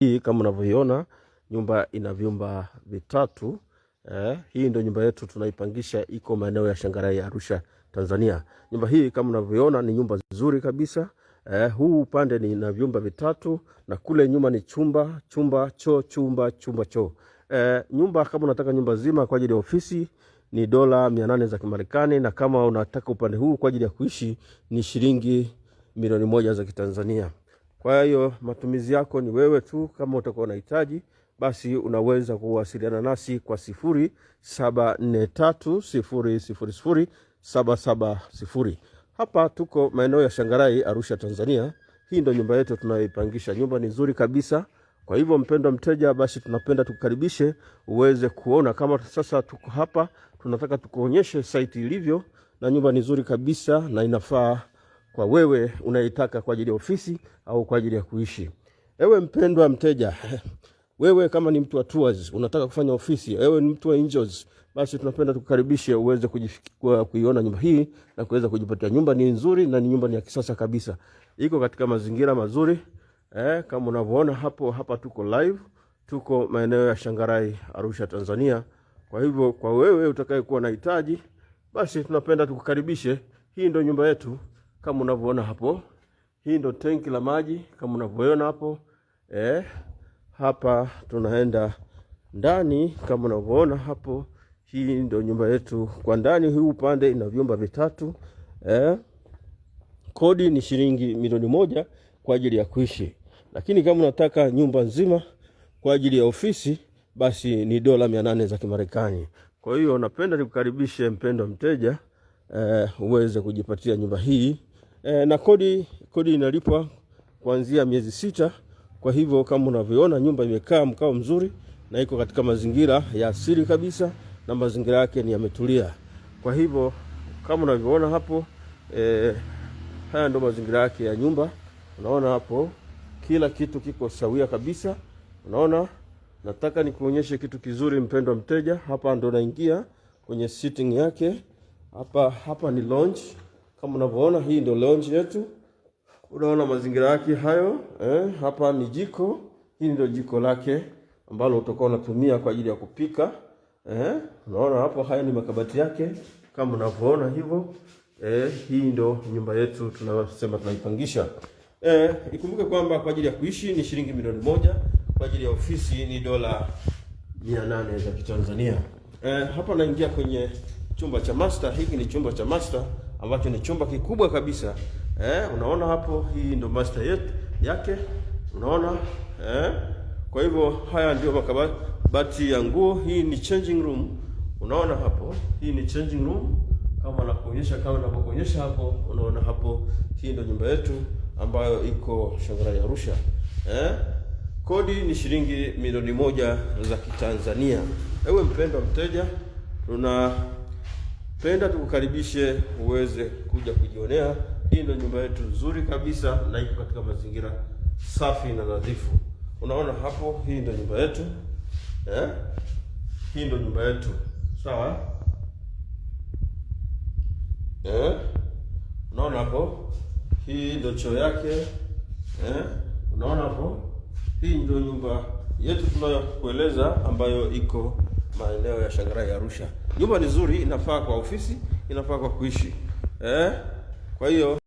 Hii kama unavyoiona nyumba ina vyumba vitatu. Hii ndio nyumba yetu tunaipangisha, iko maeneo ya Shangarai, Arusha, Tanzania. Nyumba hii kama unavyoiona ni nyumba nzuri kabisa. Huu upande ni na vyumba vitatu na kule nyuma ni chumba choo. Nyumba kama unataka nyumba zima kwa ajili ya ofisi ni $800 za Kimarekani, na kama unataka upande huu kwa ajili ya kuishi ni shilingi $1,000,000 za Kitanzania. Kwa hiyo matumizi yako ni wewe tu. Kama utakuwa unahitaji, basi unaweza kuwasiliana nasi kwa 0743000770. Hapa tuko maeneo ya Shangarai, Arusha, Tanzania. Hii ndio nyumba yetu tunayoipangisha. Nyumba ni nzuri kabisa. Kwa hivyo mpendwa mteja, basi tunapenda tukukaribishe uweze kuona. Kama sasa tuko hapa, tunataka tukuonyeshe site ilivyo, na nyumba ni nzuri kabisa na inafaa kwa wewe unaitaka kwa ajili ya ofisi au kwa ajili ya kuishi. Ewe mpendwa mteja, wewe kama ni mtu wa tours, unataka kufanya ofisi, ewe ni mtu wa enjoys, basi tunapenda tukukaribishe uweze kuiona nyumba hii na kuweza kujipatia. Nyumba ni nzuri na ni nyumba ni ya kisasa kabisa. Iko katika mazingira mazuri. Kama unavyoona hapa tuko live, tuko maeneo ya Shangarai, Arusha, Tanzania. Kwa hivyo kwa wewe utakayekuwa na hitaji, basi tunapenda tukukaribishe. Hii ndio nyumba yetu kama unavyoona hapo. Hii ndio tenki la maji kama unavyoona hapo. Hapa tunaenda ndani kama unavyoona hapo. Hii ndio nyumba yetu kwa ndani. Huu upande ina vyumba vitatu. Kodi ni shilingi $1,000,000 kwa ajili ya kuishi. Lakini kama unataka nyumba nzima kwa ajili ya ofisi, basi ni $800 za Kimarekani. Kwa hiyo napenda nikukaribishe mpendwa mteja, uweze kujipatia nyumba hii. Na kodi inalipwa kuanzia miezi 6. Kwa hivyo kama unavyoona nyumba imekaa mkao mzuri na iko katika mazingira ya asili kabisa, na mazingira yake ni yametulia. Kwa hivyo kama unavyoona hapo, haya ndio mazingira yake ya nyumba. Unaona hapo kila kitu kiko sawia kabisa. Unaona, nataka nikuonyeshe kitu kizuri mpendwa mteja. Hapa ndo naingia kwenye sitting yake. Hapa ni lounge. Kama unavyoona hii ndio lounge yetu. Unaona mazingira yake hayo. Hapa ni jiko. Hii ndio jiko lake ambalo utakuwa unatumia kwa ajili ya kupika. Unaona hapo, haya ni makabati yake kama unavyoona hivyo. Hii ndio nyumba yetu tunasema tunaipangisha. Ikumbuke kwamba kwa ajili ya kuishi ni shilingi $1,000,000, kwa ajili ya ofisi ni $800 za Kitanzania. Hapa naingia kwenye chumba cha master. Hiki ni chumba cha master ambacho ni chumba kikubwa kabisa. Unaona hapo, hii ndio master yake. Unaona? Kwa hivyo haya ndio makabati ya nguo. Hii ni changing room. Unaona hapo, hii ni changing room kama ninapokuonyesha hapo. Unaona hapo, hii ndio nyumba yetu ambayo iko Shangarai, Arusha. Kodi ni shilingi $1,000,000 za Kitanzania. Ewe mpendwa mteja, tunapenda tukukaribishe uweze kuja kujionea. Hii ndio nyumba yetu nzuri kabisa na iko katika mazingira safi na nadhifu. Unaona hapo, hii ndio nyumba yetu. Hii ndio nyumba yetu. Sawa? Unaona hapo, hii ndio choo yake. Unaona hapo, hii ndio nyumba yetu tunayokueleza ambayo iko maeneo ya Shangarai, Arusha. Nyumba ni nzuri, inafaa kwa ofisi, inafaa kwa kuishi. Kwa hiyo